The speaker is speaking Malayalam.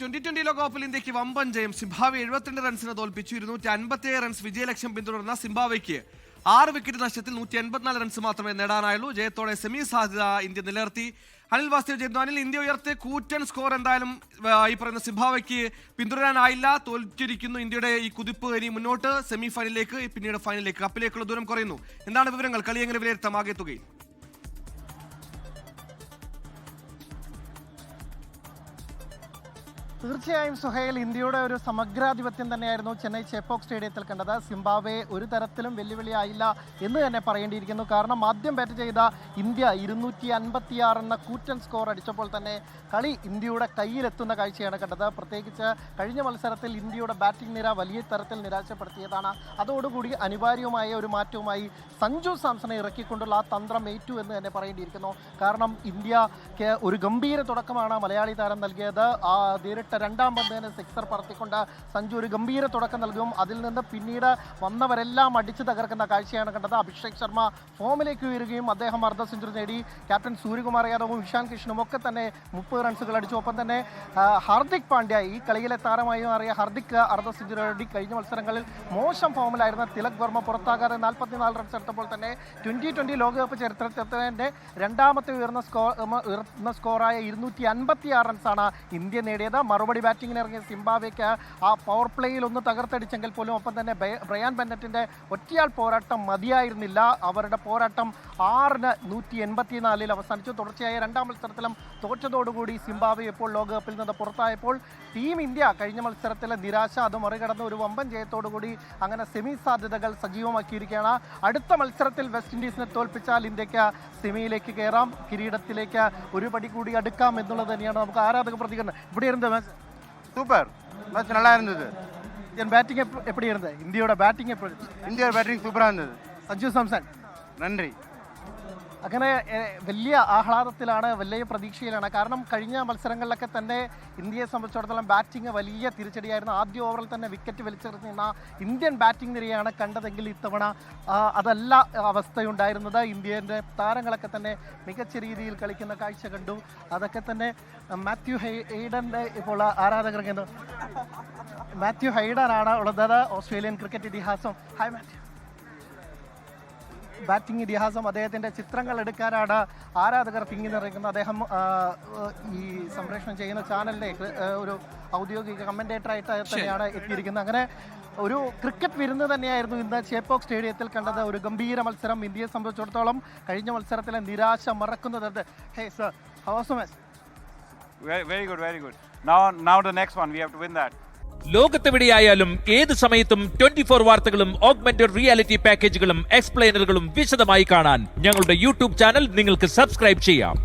2020 ലോകകപ്പിൽ ഇന്ത്യക്ക് വമ്പൻ ജയം. സിംബാബ്വെ 72 റൺസിന് തോൽപ്പിച്ചു. 257 റൺസ് വിജയലക്ഷ്യം പിന്തുടർന്ന സിംബാബ്വെക്ക് 6 വിക്കറ്റ് നഷ്ടത്തിൽ 184 റൺസ് മാത്രമേ നേടാനായുള്ളൂ. ജയത്തോടെ സെമി സാധ്യത ഇന്ത്യ നിലനിർത്തി. അനിൽ വാസ്തവ് ചെയ്യുന്നു. അനിൽ, ഇന്ത്യ ഉയർത്തിയ കൂറ്റൻ സ്കോർ എന്തായാലും ഈ പറയുന്ന സിംബാബ്വെക്ക് പിന്തുടരാനായില്ല, തോൽച്ചിരിക്കുന്നു. ഇന്ത്യയുടെ ഈ കുതിപ്പ് ഇനി മുന്നോട്ട് സെമി ഫൈനലിലേക്ക്, പിന്നീട് ഫൈനലിലേക്ക്, കപ്പിലേക്കുള്ള ദൂരം കുറയുന്നു. എന്താണ് വിവരങ്ങൾ? കളി എങ്ങനെ വിലയിരുത്താം ആകെ തുകയിൽ? തീർച്ചയായും സുഹൈൽ, ഇന്ത്യയുടെ ഒരു സമഗ്രാധിപത്യം തന്നെയായിരുന്നു ചെന്നൈ ചേപ്പോക്ക് സ്റ്റേഡിയത്തിൽ കണ്ടത്. സിംബാബ്വെ ഒരു തരത്തിലും വെല്ലുവിളിയായില്ല എന്ന് തന്നെ പറയേണ്ടിയിരിക്കുന്നു. കാരണം ആദ്യം ബാറ്റ് ചെയ്ത ഇന്ത്യ 256 എന്ന കൂറ്റൻ സ്കോർ അടിച്ചപ്പോൾ തന്നെ കളി ഇന്ത്യയുടെ കയ്യിലെത്തുന്ന കാഴ്ചയാണ് കണ്ടത്. പ്രത്യേകിച്ച് കഴിഞ്ഞ മത്സരത്തിൽ ഇന്ത്യയുടെ ബാറ്റിംഗ് നിര വലിയ തരത്തിൽ നിരാശപ്പെടുത്തിയതാണ്. അതോടുകൂടി അനിവാര്യമായ ഒരു മാറ്റവുമായി സഞ്ജു സാംസണെ ഇറക്കിക്കൊണ്ടുള്ള ആ തന്ത്രം ഏറ്റു എന്ന് തന്നെ പറയേണ്ടിയിരിക്കുന്നു. കാരണം ഇന്ത്യക്ക് ഒരു ഗംഭീര തുടക്കമാണ് മലയാളി താരം നൽകിയത്. നേരിട്ട് രണ്ടാം പന്തിന് സിക്സർ പറത്തിക്കൊണ്ട് സഞ്ജു ഒരു ഗംഭീര തുടക്കം നൽകും. അതിൽ നിന്ന് പിന്നീട് വന്നവരെല്ലാം അടിച്ചു തകർക്കുന്ന കാഴ്ചയാണ് കണ്ടത്. അഭിഷേക് ശർമ്മ ഫോമിലേക്ക് ഉയരുകയും അദ്ദേഹം അർദ്ധ സെഞ്ചുറി നേടി. ക്യാപ്റ്റൻ സൂര്യകുമാർ യാദവും ഇഷാൻ കിഷനും ഒക്കെ തന്നെ 30 റൺസുകൾ അടിച്ചു. ഒപ്പം തന്നെ ഹാർദിക് പാണ്ഡ്യ, ഈ കളിയിലെ താരമായി മാറിയ ഹാർദിക് അർദ്ധ സെഞ്ചുറി നേടി. കഴിഞ്ഞ മത്സരങ്ങളിൽ മോശം ഫോമിലായിരുന്ന തിലക് വർമ്മ പുറത്താകാതെ 44 റൺസ് എടുത്തപ്പോൾ തന്നെ 2020 ലോകകപ്പ് ചരിത്രത്തിന്റെ രണ്ടാമത്തെ ഉയർന്ന സ്കോറായ 256 റൺസാണ് ഇന്ത്യ നേടിയത്. മറുപടി ബാറ്റിങ്ങിന് ഇറങ്ങിയ സിംബാബ്വെക്ക് ആ പവർ പ്ലേയിൽ ഒന്ന് തകർത്തെടിച്ചെങ്കിൽ പോലും ഒപ്പം തന്നെ ബ്രയാൻ ബെന്നറ്റിന്റെ ഒറ്റയാൾ പോരാട്ടം മതിയായിരുന്നില്ല. അവരുടെ പോരാട്ടം 6-ന് 184 അവസാനിച്ചു. തുടർച്ചയായ രണ്ടാം മത്സരത്തിലും തോറ്റതോടുകൂടി സിംബാബ്വെ ഇപ്പോൾ ലോകകപ്പിൽ നിന്ന് പുറത്തായപ്പോൾ ടീം ഇന്ത്യ കഴിഞ്ഞ മത്സരത്തിലെ നിരാശ അത് മറികടന്ന് ഒരു വമ്പൻ ജയത്തോടുകൂടി അങ്ങനെ സെമി സാധ്യതകൾ സജീവമാക്കിയിരിക്കുകയാണ്. അടുത്ത മത്സരത്തിൽ വെസ്റ്റ് ഇൻഡീസിനെ തോൽപ്പിച്ചാൽ ഇന്ത്യക്ക് സെമിയിലേക്ക് കയറാം, കിരീടത്തിലേക്ക് ഒരു പടി കൂടി അടുക്കാം എന്നുള്ളത് തന്നെയാണ് നമുക്ക് ആരാധക പ്രതികരണം. ഇവിടെ ഇരുന്നത് சூப்பர் மேட்ச் நல்லா இருந்தது. ബാറ്റിംഗ് எப்படி இருந்தது? ഇന്ത്യയുടെ ബാറ്റിംഗ് എപ്പോഴും இந்தியா பேட்டிங் சூப்பராக இருந்தது. സഞ്ജു സാംസൺ நன்றி. അങ്ങനെ വലിയ ആഹ്ലാദത്തിലാണ്, വലിയ പ്രതീക്ഷയിലാണ്. കാരണം കഴിഞ്ഞ മത്സരങ്ങളിലൊക്കെ തന്നെ ഇന്ത്യയെ സംബന്ധിച്ചിടത്തോളം ബാറ്റിംഗ് വലിയ തിരിച്ചടിയായിരുന്നു. ആദ്യ ഓവറിൽ തന്നെ വിക്കറ്റ് വലിച്ചെറിഞ്ഞ ഇന്ത്യൻ ബാറ്റിംഗ് നിരയാണ് കണ്ടതെങ്കിൽ ഇത്തവണ അതല്ല അവസ്ഥയുണ്ടായിരുന്നത്. ഇന്ത്യൻ്റെ താരങ്ങളൊക്കെ തന്നെ മികച്ച രീതിയിൽ കളിക്കുന്ന കാഴ്ച കണ്ടു. അതൊക്കെ തന്നെ മാത്യു ഹെയ്ഡൻ്റെ ഇപ്പോൾ ആരാധകർ മാത്യു ഹെയ്ഡനാണ് ഉള്ളത്, ഓസ്ട്രേലിയൻ ക്രിക്കറ്റ് ഇതിഹാസം. ഹായ് മാത്യു. ബാറ്റിംഗ് ഇതിഹാസം, അദ്ദേഹത്തിൻ്റെ ചിത്രങ്ങൾ എടുക്കാനാണ് ആരാധകർ തിങ്ങി നിറയ്ക്കുന്നത്. അദ്ദേഹം ഈ സംപ്രേഷണം ചെയ്യുന്ന ചാനലിലെ ഒരു ഔദ്യോഗിക കമൻറ്റേറ്ററായിട്ട് തന്നെയാണ് എത്തിയിരിക്കുന്നത്. അങ്ങനെ ഒരു ക്രിക്കറ്റ് വിരുന്ന് തന്നെയായിരുന്നു ഇന്ന് ചേപ്പോക്ക് സ്റ്റേഡിയത്തിൽ കണ്ടത്. ഒരു ഗംഭീര മത്സരം. ഇന്ത്യയെ സംബന്ധിച്ചിടത്തോളം കഴിഞ്ഞ മത്സരത്തിലെ നിരാശ മറക്കുന്നത്. Hey sir, how was the match? Very good, very good. Now the next one, we have to win that. ലോകത്തെവിടെയായാലും ഏത് സമയത്തും 24 വാർത്തകളും ഓഗ്മെന്റഡ് റിയാലിറ്റി പാക്കേജുകളും എക്സ്പ്ലെയിനറുകളും വിശദമായി കാണാൻ ഞങ്ങളുടെ യൂട്യൂബ് ചാനൽ നിങ്ങൾക്ക് സബ്സ്ക്രൈബ് ചെയ്യാം.